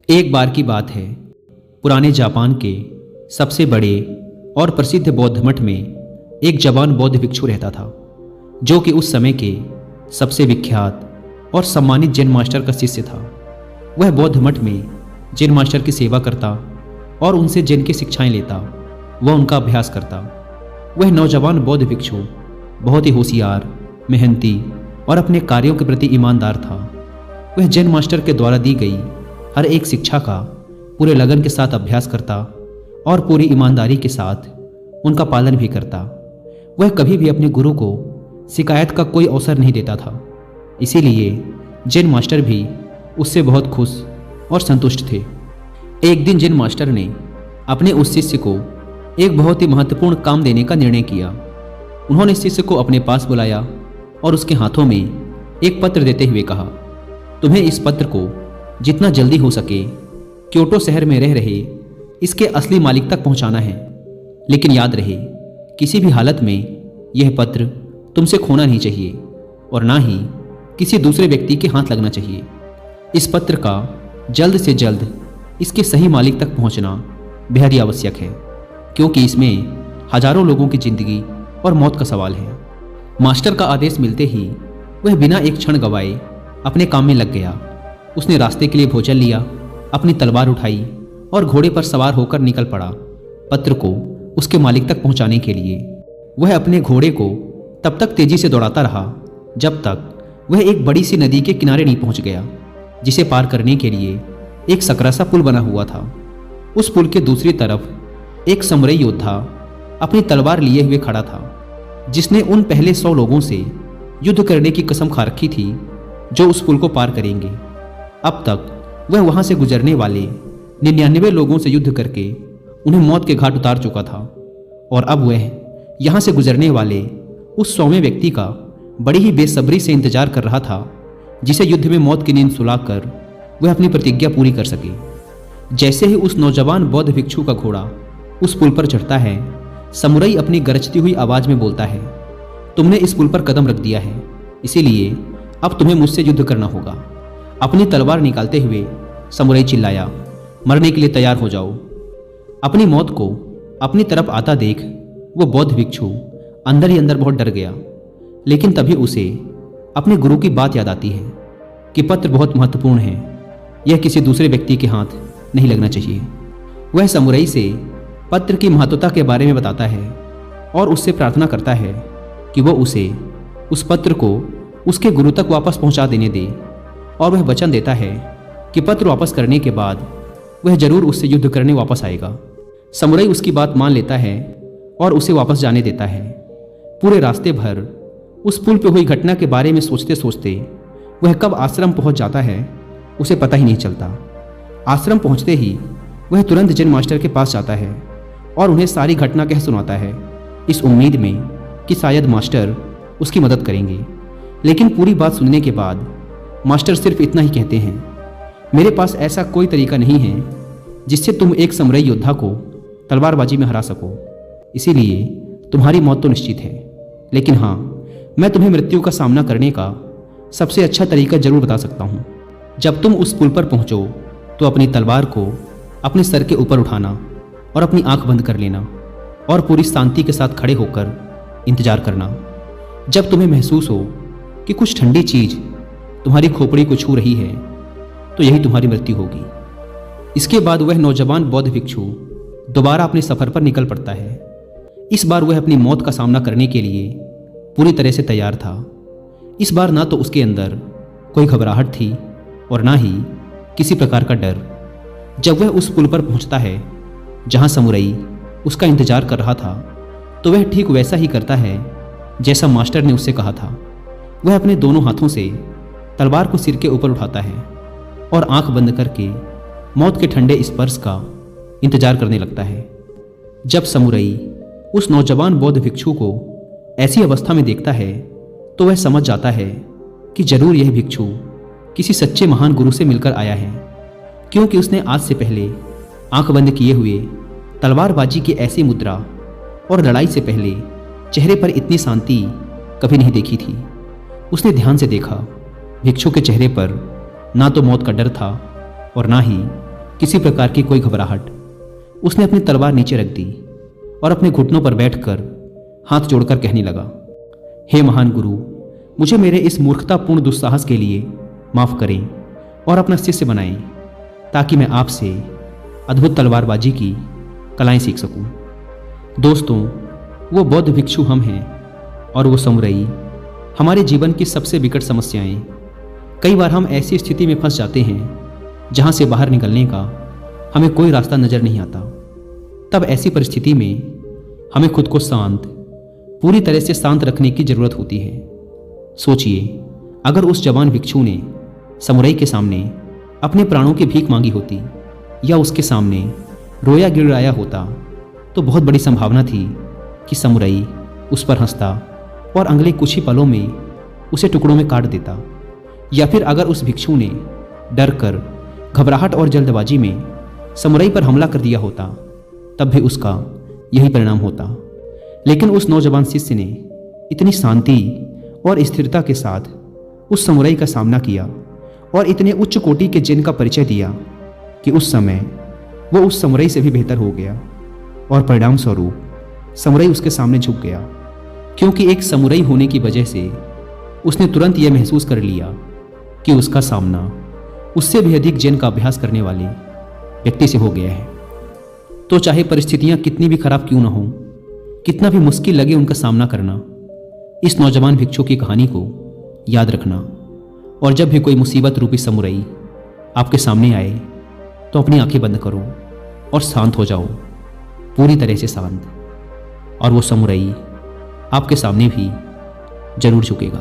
एक बार की बात है, पुराने जापान के सबसे बड़े और प्रसिद्ध बौद्ध मठ में एक जवान बौद्ध भिक्षु रहता था, जो कि उस समय के सबसे विख्यात और सम्मानित जैन मास्टर का शिष्य था। वह बौद्ध मठ में जैन मास्टर की सेवा करता और उनसे जैन की शिक्षाएं लेता, वह उनका अभ्यास करता। वह नौजवान बौद्ध भिक्षु बहुत ही होशियार, मेहनती और अपने कार्यों के प्रति ईमानदार था। वह जैन मास्टर के द्वारा दी गई हर एक शिक्षा का पूरे लगन के साथ अभ्यास करता और पूरी ईमानदारी के साथ उनका पालन भी करता। वह कभी भी अपने गुरु को शिकायत का कोई अवसर नहीं देता था, इसीलिए जैन मास्टर भी उससे बहुत खुश और संतुष्ट थे। एक दिन जैन मास्टर ने अपने उस शिष्य को एक बहुत ही महत्वपूर्ण काम देने का निर्णय किया। उन्होंने शिष्य को अपने पास बुलाया और उसके हाथों में एक पत्र देते हुए कहा, तुम्हें इस पत्र को जितना जल्दी हो सके क्योटो शहर में रह रहे इसके असली मालिक तक पहुंचाना है। लेकिन याद रहे, किसी भी हालत में यह पत्र तुमसे खोना नहीं चाहिए और ना ही किसी दूसरे व्यक्ति के हाथ लगना चाहिए। इस पत्र का जल्द से जल्द इसके सही मालिक तक पहुंचना बेहद ही आवश्यक है, क्योंकि इसमें हजारों लोगों की जिंदगी और मौत का सवाल है। मास्टर का आदेश मिलते ही वह बिना एक क्षण गवाए अपने काम में लग गया। उसने रास्ते के लिए भोजन लिया, अपनी तलवार उठाई और घोड़े पर सवार होकर निकल पड़ा पत्र को उसके मालिक तक पहुंचाने के लिए। वह अपने घोड़े को तब तक तेजी से दौड़ाता रहा जब तक वह एक बड़ी सी नदी के किनारे नहीं पहुंच गया, जिसे पार करने के लिए एक सकरा सा पुल बना हुआ था। उस पुल के दूसरी तरफ एक समुराई योद्धा अपनी तलवार लिए हुए खड़ा था, जिसने उन पहले 100 लोगों से युद्ध करने की कसम खा रखी थी जो उस पुल को पार करेंगे। अब तक वह वहां से गुजरने वाले 99 लोगों से युद्ध करके उन्हें मौत के घाट उतार चुका था, और अब वह यहां से गुजरने वाले उस 100वें व्यक्ति का बड़ी ही बेसब्री से इंतजार कर रहा था, जिसे युद्ध में मौत की नींद सुलाकर वह अपनी प्रतिज्ञा पूरी कर सके। जैसे ही उस नौजवान बौद्ध भिक्षु का घोड़ा उस पुल पर चढ़ता है, समुराई अपनी गरजती हुई आवाज में बोलता है, तुमने इस पुल पर कदम रख दिया है, इसीलिए अब तुम्हें मुझसे युद्ध करना होगा। अपनी तलवार निकालते हुए समुराई चिल्लाया, मरने के लिए तैयार हो जाओ। अपनी मौत को अपनी तरफ आता देख वो बौद्ध भिक्षु अंदर ही अंदर बहुत डर गया। लेकिन तभी उसे अपने गुरु की बात याद आती है कि पत्र बहुत महत्वपूर्ण है, यह किसी दूसरे व्यक्ति के हाथ नहीं लगना चाहिए। वह समुराई से पत्र की महत्वता के बारे में बताता है और उससे प्रार्थना करता है कि वो उसे उस पत्र को उसके गुरु तक वापस पहुंचा देने दे, और वह वचन देता है कि पत्र वापस करने के बाद वह जरूर उससे युद्ध करने वापस आएगा। समुराई उसकी बात मान लेता है और उसे वापस जाने देता है। पूरे रास्ते भर उस पुल पर हुई घटना के बारे में सोचते सोचते वह कब आश्रम पहुंच जाता है उसे पता ही नहीं चलता। आश्रम पहुंचते ही वह तुरंत जैन मास्टर के पास जाता है और उन्हें सारी घटना कह सुनाता है, इस उम्मीद में कि शायद मास्टर उसकी मदद करेंगे। लेकिन पूरी बात सुनने के बाद मास्टर सिर्फ इतना ही कहते हैं, मेरे पास ऐसा कोई तरीका नहीं है जिससे तुम एक समुराई योद्धा को तलवारबाजी में हरा सको, इसीलिए तुम्हारी मौत तो निश्चित है। लेकिन हाँ, मैं तुम्हें मृत्यु का सामना करने का सबसे अच्छा तरीका जरूर बता सकता हूँ। जब तुम उस पुल पर पहुँचो तो अपनी तलवार को अपने सर के ऊपर उठाना और अपनी आंख बंद कर लेना और पूरी शांति के साथ खड़े होकर इंतजार करना। जब तुम्हें महसूस हो कि कुछ ठंडी चीज तुम्हारी खोपड़ी को छू रही है, तो यही तुम्हारी मृत्यु होगी। इसके बाद वह नौजवान बौद्ध भिक्षु दोबारा अपने सफर पर निकल पड़ता है। इस बार वह अपनी मौत का सामना करने के लिए पूरी तरह से तैयार था। इस बार ना तो उसके अंदर कोई घबराहट थी और ना ही किसी प्रकार का डर। जब वह उस पुल पर पहुंचता है जहां समुराई उसका इंतजार कर रहा था, तो वह ठीक वैसा ही करता है जैसा मास्टर ने उससे कहा था। वह अपने दोनों हाथों से तलवार को सिर के ऊपर उठाता है और आंख बंद करके मौत के ठंडे स्पर्श का इंतजार करने लगता है। जब समुराई उस नौजवान बौद्ध भिक्षु को ऐसी अवस्था में देखता है, तो वह समझ जाता है कि जरूर यह भिक्षु किसी सच्चे महान गुरु से मिलकर आया है, क्योंकि उसने आज से पहले आंख बंद किए हुए तलवारबाजी की ऐसी मुद्रा और लड़ाई से पहले चेहरे पर इतनी शांति कभी नहीं देखी थी। उसने ध्यान से देखा, भिक्षु के चेहरे पर ना तो मौत का डर था और ना ही किसी प्रकार की कोई घबराहट। उसने अपनी तलवार नीचे रख दी और अपने घुटनों पर बैठकर हाथ जोड़कर कहने लगा, हे महान गुरु, मुझे मेरे इस मूर्खतापूर्ण दुस्साहस के लिए माफ़ करें और अपना शिष्य बनाएं, ताकि मैं आपसे अद्भुत तलवारबाजी की कलाएं सीख सकूं। दोस्तों, वो बौद्ध भिक्षु हम हैं और वो समुराई हमारे जीवन की सबसे विकट समस्याएं। कई बार हम ऐसी स्थिति में फंस जाते हैं जहां से बाहर निकलने का हमें कोई रास्ता नजर नहीं आता। तब ऐसी परिस्थिति में हमें खुद को शांत, पूरी तरह से शांत रखने की जरूरत होती है। सोचिए, अगर उस जवान भिक्षु ने समुराई के सामने अपने प्राणों की भीख मांगी होती या उसके सामने रोया गिड़ाया होता, तो बहुत बड़ी संभावना थी कि समुराई उस पर हंसता और अगले कुछ ही पलों में उसे टुकड़ों में काट देता। या फिर अगर उस भिक्षु ने डर कर, घबराहट और जल्दबाजी में समुराई पर हमला कर दिया होता, तब भी उसका यही परिणाम होता। लेकिन उस नौजवान शिष्य ने इतनी शांति और स्थिरता के साथ उस समुराई का सामना किया और इतने उच्च कोटि के जिन का परिचय दिया कि उस समय वो उस समुराई से भी बेहतर हो गया और परिणाम स्वरूप समुराई उसके सामने झुक गया, क्योंकि एक समुराई होने की वजह से उसने तुरंत यह महसूस कर लिया कि उसका सामना उससे भी अधिक जिन का अभ्यास करने वाले व्यक्ति से हो गया है। तो चाहे परिस्थितियां कितनी भी खराब क्यों न हो, कितना भी मुश्किल लगे उनका सामना करना, इस नौजवान भिक्षु की कहानी को याद रखना। और जब भी कोई मुसीबत रूपी समुराई आपके सामने आए, तो अपनी आंखें बंद करो और शांत हो जाओ, पूरी तरह से शांत। और वो समुराई आपके सामने भी जरूर झुकेगा।